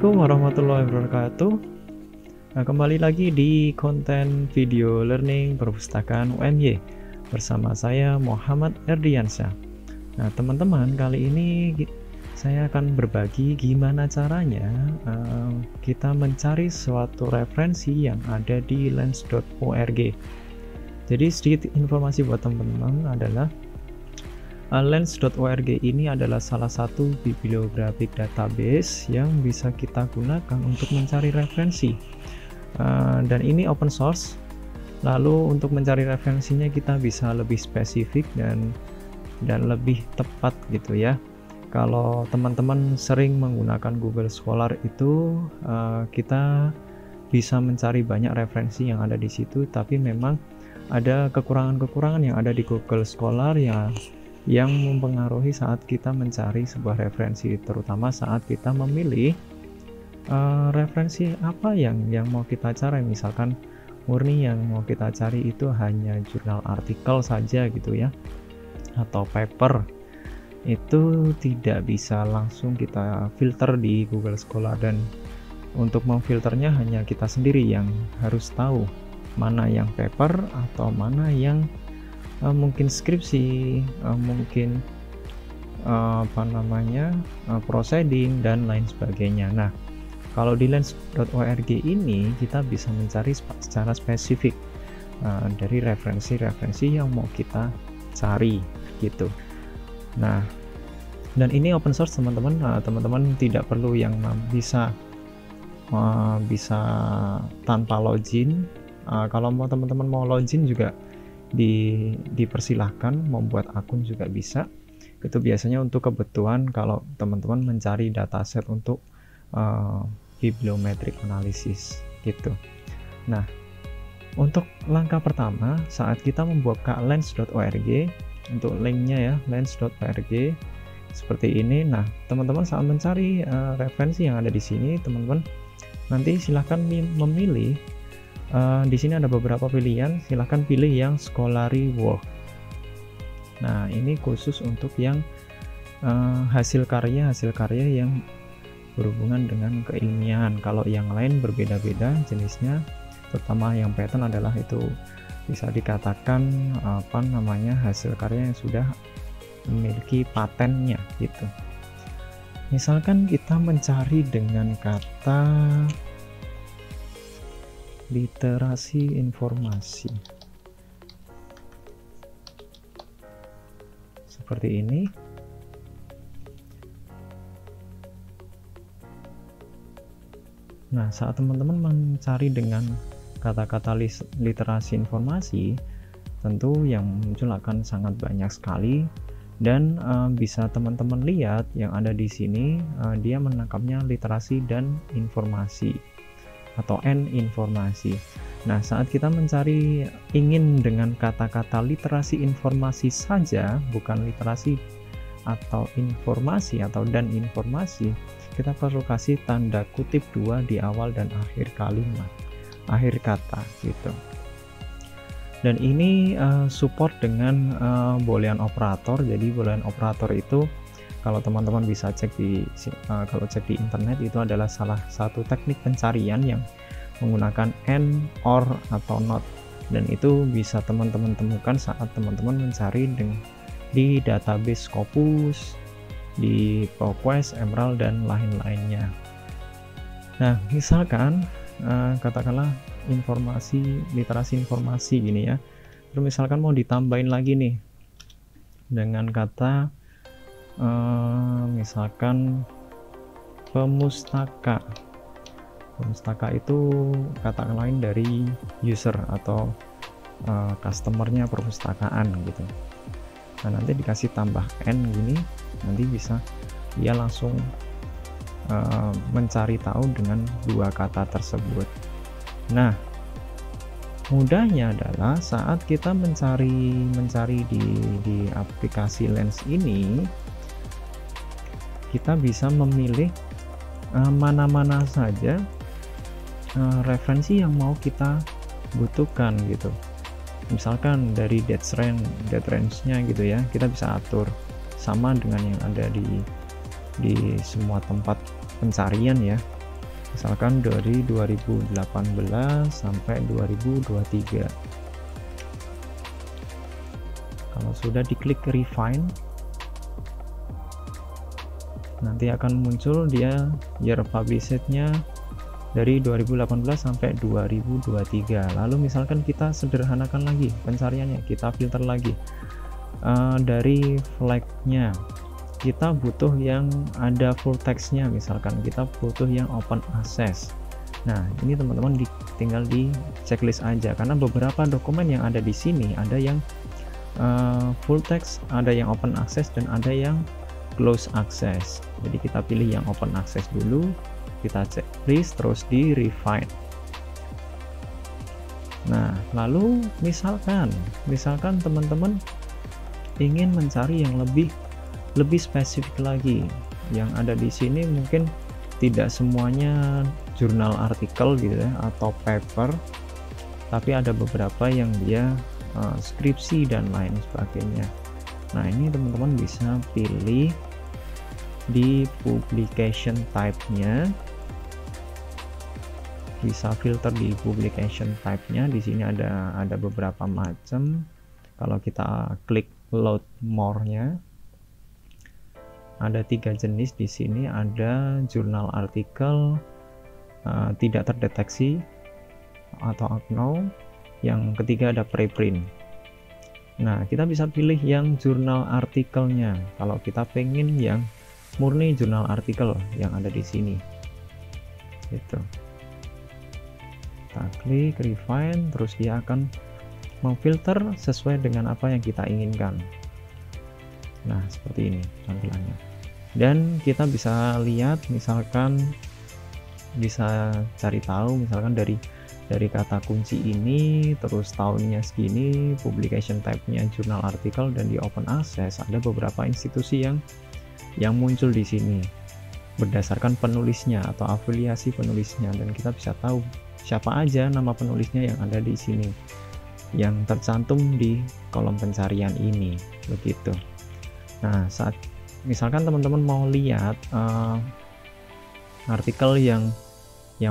Assalamualaikum warahmatullahi wabarakatuh. Nah, kembali lagi di konten video learning perpustakaan UMY bersama saya Muhammad Erdiansyah. Nah, teman-teman, kali ini saya akan berbagi gimana caranya kita mencari suatu referensi yang ada di lens.org. Jadi sedikit informasi buat teman-teman adalah lens.org ini adalah salah satu bibliographic database yang bisa kita gunakan untuk mencari referensi, dan ini open source. Lalu untuk mencari referensinya kita bisa lebih spesifik dan lebih tepat gitu ya. Kalau teman-teman sering menggunakan Google Scholar itu kita bisa mencari banyak referensi yang ada di situ, tapi memang ada kekurangan-kekurangan yang ada di Google Scholar yang mempengaruhi saat kita mencari sebuah referensi, terutama saat kita memilih referensi apa yang mau kita cari. Misalkan murni yang mau kita cari itu hanya jurnal artikel saja gitu ya, atau paper, itu tidak bisa langsung kita filter di Google Scholar, dan untuk memfilternya hanya kita sendiri yang harus tahu mana yang paper atau mana yang mungkin skripsi, mungkin proceeding dan lain sebagainya. Nah, kalau di lens.org ini kita bisa mencari secara spesifik dari referensi-referensi yang mau kita cari gitu. Nah, dan ini open source teman-teman. Teman-teman tidak perlu yang bisa tanpa login. Kalau teman-teman mau login juga dipersilahkan, membuat akun juga bisa. Itu biasanya untuk kebutuhan kalau teman-teman mencari dataset untuk bibliometric analysis gitu. Nah, untuk langkah pertama saat kita membuka lens.org, untuk linknya ya, lens.org seperti ini. Nah, teman-teman saat mencari referensi yang ada di sini, teman-teman nanti silahkan memilih. Di sini ada beberapa pilihan, silahkan pilih yang scholarly work. Nah, ini khusus untuk yang hasil karya yang berhubungan dengan keilmian. Kalau yang lain berbeda-beda jenisnya, terutama yang patent adalah itu bisa dikatakan hasil karya yang sudah memiliki patennya gitu. Misalkan kita mencari dengan kata literasi informasi seperti ini. Nah, saat teman-teman mencari dengan kata-kata literasi informasi, tentu yang muncul akan sangat banyak sekali, dan bisa teman-teman lihat yang ada di sini, dia menangkapnya literasi dan informasi atau informasi. Nah, saat kita mencari ingin dengan kata-kata literasi informasi saja, bukan literasi atau informasi atau dan informasi, kita perlu kasih tanda kutip 2 di awal dan akhir kalimat, akhir kata gitu. Dan ini support dengan boolean operator. Jadi boolean operator itu kalau teman-teman bisa cek kalau cek di internet, itu adalah salah satu teknik pencarian yang menggunakan and, or, atau not, dan itu bisa teman-teman temukan saat teman-teman mencari di database Scopus, di ProQuest, Emerald, dan lain-lainnya. Nah, misalkan katakanlah literasi informasi gini ya, terus misalkan mau ditambahin lagi nih dengan kata misalkan pemustaka itu kata lain dari user atau customernya perpustakaan gitu. Nah, nanti dikasih tambah n gini, nanti bisa dia langsung mencari tahu dengan 2 kata tersebut. Nah, mudahnya adalah saat kita mencari di aplikasi Lens ini, kita bisa memilih mana-mana saja referensi yang mau kita butuhkan gitu. Misalkan dari date range-nya gitu ya, kita bisa atur sama dengan yang ada di semua tempat pencarian ya. misalkan dari 2018 sampai 2023. Kalau sudah diklik refine, nanti akan muncul dia year published-nya dari 2018 sampai 2023. Lalu misalkan kita sederhanakan lagi pencariannya, kita filter lagi dari flag-nya, kita butuh yang ada full text-nya, misalkan kita butuh yang open access. Nah, ini teman-teman tinggal di checklist aja, karena beberapa dokumen yang ada di sini ada yang full text, ada yang open access, dan ada yang close access. Jadi kita pilih yang open access dulu, kita checklist, terus di refine. Nah, lalu misalkan teman-teman ingin mencari yang lebih spesifik lagi, yang ada di sini mungkin tidak semuanya jurnal artikel gitu ya, atau paper, tapi ada beberapa yang dia skripsi dan lain sebagainya. Nah, ini teman-teman bisa pilih di publication type-nya, bisa filter di publication type-nya. Di sini ada beberapa macam. Kalau kita klik load more-nya, ada 3 jenis di sini. Ada jurnal artikel tidak terdeteksi atau unknown. Yang ketiga ada preprint. Nah, kita bisa pilih yang jurnal artikelnya kalau kita pengen yang murni jurnal artikel yang ada di sini. Gitu. Kita klik refine, terus dia akan memfilter sesuai dengan apa yang kita inginkan. Nah, seperti ini tampilannya. Dan kita bisa lihat, misalkan bisa cari tahu misalkan dari kata kunci ini, terus tahunnya segini, publication type-nya jurnal artikel, dan di open access ada beberapa institusi yang muncul di sini berdasarkan penulisnya atau afiliasi penulisnya, dan kita bisa tahu siapa aja nama penulisnya yang ada di sini yang tercantum di kolom pencarian ini, begitu. Nah, saat misalkan teman-teman mau lihat artikel yang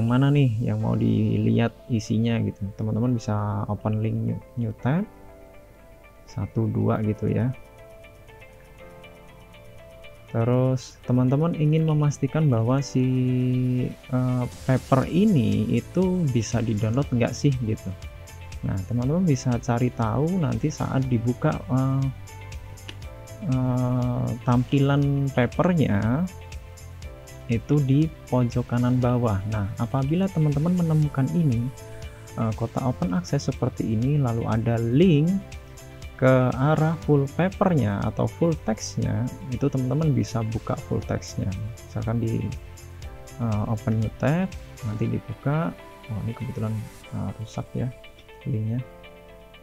mana nih yang mau dilihat isinya gitu, teman-teman bisa open link new tab 1, 2 gitu ya. Terus teman-teman ingin memastikan bahwa si paper ini itu bisa di-download enggak sih gitu. Nah, teman-teman bisa cari tahu nanti saat dibuka tampilan papernya itu di pojok kanan bawah. Nah, apabila teman-teman menemukan ini kotak open access seperti ini, lalu ada link ke arah full papernya atau full textnya, itu teman-teman bisa buka full textnya. Misalkan di open new tab, nanti dibuka. Oh, ini kebetulan rusak ya linknya.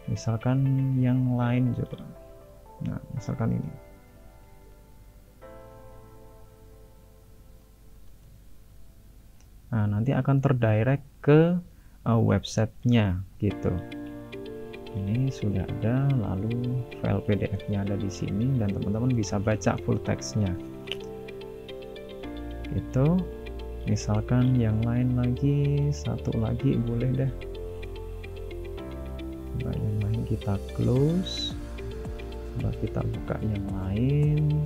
Misalkan yang lain juga. Nah, misalkan ini. Nah, nanti akan terdirect ke websitenya gitu. Ini sudah ada, lalu file PDF-nya ada di sini, dan teman-teman bisa baca full text-nya. Gitu. Misalkan yang lain lagi, satu lagi boleh deh. Coba yang lain kita close. Coba kita buka yang lain.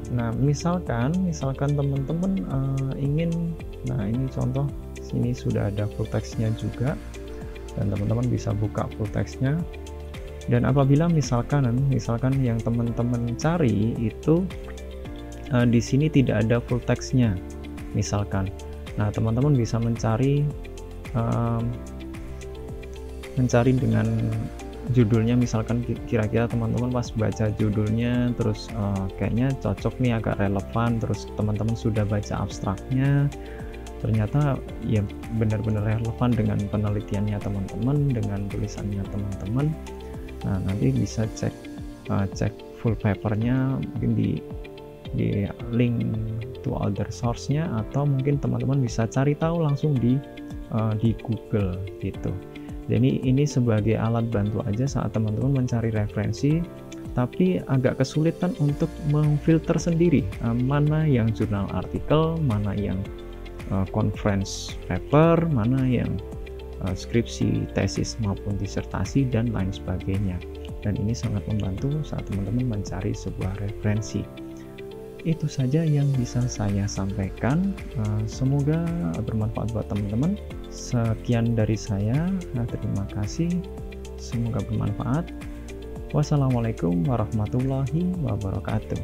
Nah, misalkan teman-teman ingin, nah ini contoh, sini sudah ada full text-nya juga, dan teman-teman bisa buka full text-nya. Dan apabila misalkan yang teman-teman cari itu di sini tidak ada full text-nya, misalkan, nah teman-teman bisa mencari dengan judulnya. Misalkan kira-kira teman-teman pas baca judulnya terus kayaknya cocok nih, agak relevan, terus teman-teman sudah baca abstraknya, ternyata ya benar-benar relevan dengan penelitiannya teman-teman, dengan tulisannya teman-teman. Nah, nanti bisa cek full papernya mungkin di link to other source-nya, atau mungkin teman-teman bisa cari tahu langsung di Google gitu. Jadi ini sebagai alat bantu aja saat teman-teman mencari referensi tapi agak kesulitan untuk memfilter sendiri mana yang jurnal artikel, mana yang conference paper, mana yang skripsi, tesis maupun disertasi dan lain sebagainya. Dan ini sangat membantu saat teman-teman mencari sebuah referensi. Itu saja yang bisa saya sampaikan. Semoga bermanfaat buat teman-teman. Sekian dari saya. Terima kasih. Semoga bermanfaat. Wassalamualaikum warahmatullahi wabarakatuh.